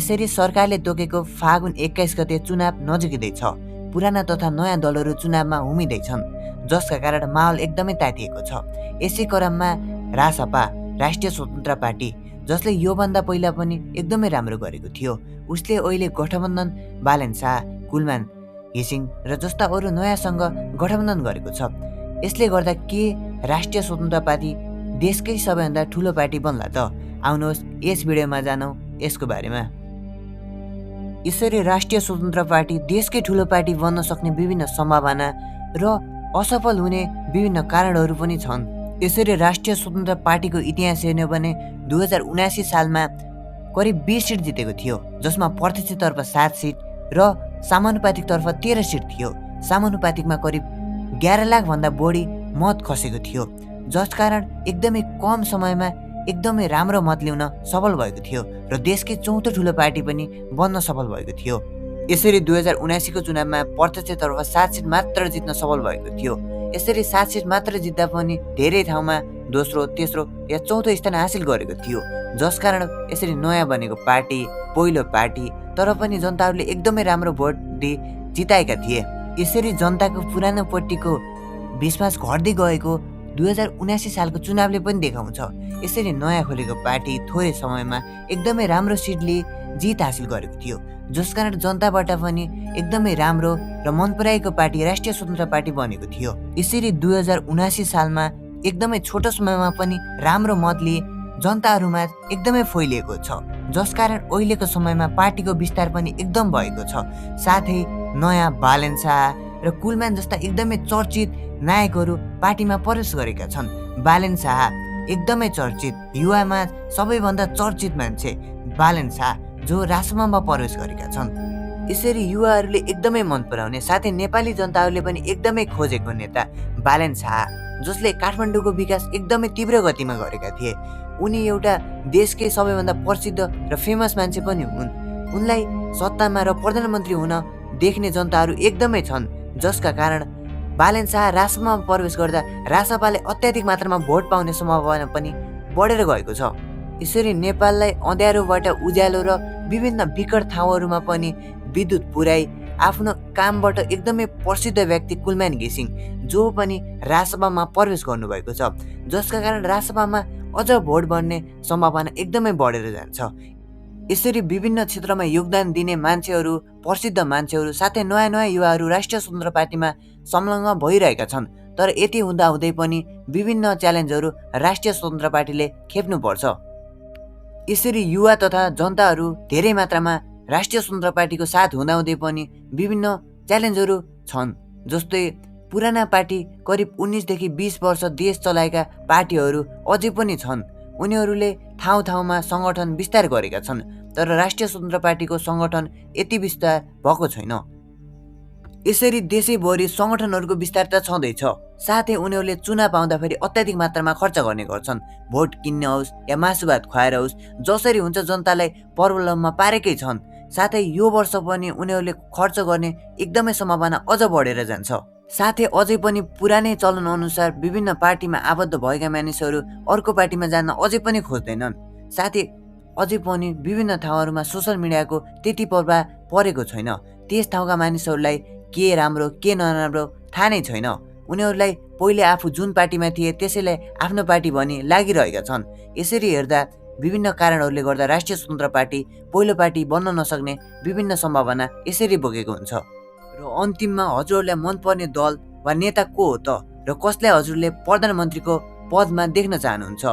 यसरी सरकारले तोकेको फागुन 21 गते चुनाव नजिकै छ। पुराना तथा नयाँ दलहरू चुनावमा उम्मिँदैछन्, जसका कारण माहौल एकदमै तातिएको छ। यसै क्रममा रासपा, राष्ट्रिय स्वतन्त्र पार्टी, जसले योभन्दा पहिला पनि एकदमै राम्रो गरेको थियो, उसले अहिले गठबन्धन बालेन शाह, कुलमान घिसिङ र जस्ता अरू नयाँसँग गठबन्धन गरेको छ। यसले गर्दा के राष्ट्रिय स्वतन्त्र पार्टी देशकै सबैभन्दा ठुलो पार्टी बन्ला त? आउनुहोस् यस भिडियोमा जानौँ यसको बारेमा। यसरी राष्ट्रिय स्वतन्त्र पार्टी देशकै ठुलो पार्टी बन्न सक्ने विभिन्न सम्भावना र असफल हुने विभिन्न कारणहरू पनि छन्। यसरी राष्ट्रिय स्वतन्त्र पार्टीको इतिहास हेर्ने भने 2079 सालमा करिब 20 सिट जितेको थियो, जसमा प्रत्यक्षतर्फ 7 सिट र समानुपातिकतर्फ 13 सिट थियो। समानुपातिकमा करिब 11 लाख भन्दा बढी मत खसेको थियो, जसकारण एकदमै कम समयमा एकदमै राम्रो मत ल्याउन सफल भएको थियो र देशकै चौथो ठुलो पार्टी पनि बन्न सफल भएको थियो। यसरी 2079 को चुनावमा प्रत्यक्षतर्फ 7 सिट मात्र जित्न सफल भएको थियो। यसरी 7 सिट मात्र जित्दा पनि धेरै ठाउँमा दोस्रो, तेस्रो या चौथो स्थान हासिल गरेको थियो, जसकारण यसरी नयाँ बनेको पार्टी, पहिलो पार्टी, तर पनि जनताहरूले एकदमै राम्रो भोट दिए जिताएका थिए। यसरी जनताको पुरानो पट्टिको विश्वास घट्दै गएको 2079 सालको चुनावले पनि देखाउँछ। यसरी नयाँ खोलेको पार्टी थोरै समयमा एकदमै राम्रो सिट लिए जित हासिल गरेको थियो, जसकारण जनताबाट पनि एकदमै राम्रो र मन पराएको पार्टी राष्ट्रिय स्वतन्त्र पार्टी बनेको थियो। यसरी 2079 सालमा एकदमै छोटो समयमा पनि राम्रो मत लिए जनताहरूमा एकदमै फैलिएको छ, जसकारण अहिलेको समयमा पार्टीको विस्तार पनि एकदम भएको छ। साथै नयाँ बालेन शाह र कुलमान जस्ता एकदमै चर्चित नायकहरू पार्टीमा प्रवेश गरेका छन्। बालेन शाह एकदमै चर्चित, युवामा सबैभन्दा चर्चित मान्छे बालेन शाह, जो रासपामा प्रवेश गरेका छन्। यसरी युवाहरूले एकदमै मन पराउने, साथै नेपाली जनताहरूले पनि एकदमै खोजेको नेता बालेन शाह, जसले काठमाडौँको विकास एकदमै तीव्र गतिमा गरेका थिए। उनी एउटा देशकै सबैभन्दा प्रसिद्ध र फेमस मान्छे पनि हुन्। उनलाई सत्तामा र प्रधानमन्त्री हुन देख्ने जनताहरू एकदमै छन्, जसका कारण बालेन शाह रासपामा प्रवेश गर्दा रासपाले अत्याधिक मात्रामा भोट पाउने सम्भावना पनि बढेर गएको छ। यसरी नेपाललाई अँध्यारोबाट उज्यालो र विभिन्न विकट ठाउँहरूमा पनि विद्युत पुर्याई आफ्नो कामबाट एकदमै प्रसिद्ध व्यक्ति कुलमान घिसिङ, जो पनि रासपामा प्रवेश गर्नुभएको छ, जसका कारण रासपामा अझ भोट बढ्ने सम्भावना एकदमै बढेर जान्छ। यसरी विभिन्न क्षेत्रमा योगदान दिने मान्छेहरू, प्रसिद्ध मान्छेहरू, साथै नयाँ नयाँ युवाहरू राष्ट्रिय स्वतन्त्र पार्टीमा संलग्न भइरहेका छन्। तर यति हुँदाहुँदै पनि विभिन्न च्यालेन्जहरू राष्ट्रिय स्वतन्त्र पार्टीले खेप्नुपर्छ। यसरी युवा तथा जनताहरू धेरै मात्रामा राष्ट्रिय स्वतन्त्र पार्टीको साथ हुँदाहुँदै पनि विभिन्न च्यालेन्जहरू छन्। जस्तै पुराना पार्टी करिब 19 देखि 20 वर्ष देश चलाएका पार्टीहरू अझै पनि छन्। उनीहरूले ठाउँ ठाउँमा सङ्गठन विस्तार गरेका छन्, तर राष्ट्रिय स्वतन्त्र पार्टीको सङ्गठन यति विस्तार भएको छैन। यसरी देशैभरि सङ्गठनहरूको विस्तार त छँदैछ, साथै उनीहरूले चुनाव आउँदाखेरि अत्याधिक मात्रामा खर्च गर्ने गर्छन्। भोट किन्ने होस् या मासुभात खुवाएर होस्, जसरी हुन्छ जनतालाई प्रब्लममा पारेकै छन्। साथै यो वर्ष पनि उनीहरूले खर्च गर्ने एकदमै सम्भावना अझ बढेर जान्छ। साथै अझै पनि पुरानै चलन अनुसार विभिन्न पार्टीमा आबद्ध भएका मानिसहरू अर्को पार्टीमा जान अझै पनि खोज्दैनन्। साथै अझै पनि विभिन्न ठाउँहरूमा सोसल मिडियाको त्यति प्रभाव परेको छैन। त्यस ठाउँका मानिसहरूलाई के राम्रो के नराम्रो थाहा नै छैन। उनीहरूलाई पहिले आफू जुन पार्टीमा थिए त्यसैलाई आफ्नो पार्टी भनी लागिरहेका छन्। यसरी हेर्दा विभिन्न कारणहरूले गर्दा राष्ट्रिय स्वतन्त्र पार्टी पहिलो पार्टी बन्न नसक्ने विभिन्न सम्भावना यसरी बोकेको हुन्छ। र अन्तिममा हजुरहरूलाई मनपर्ने दल वा नेता को हो त, र कसलाई हजुरले प्रधानमन्त्रीको पदमा देख्न चाहनुहुन्छ?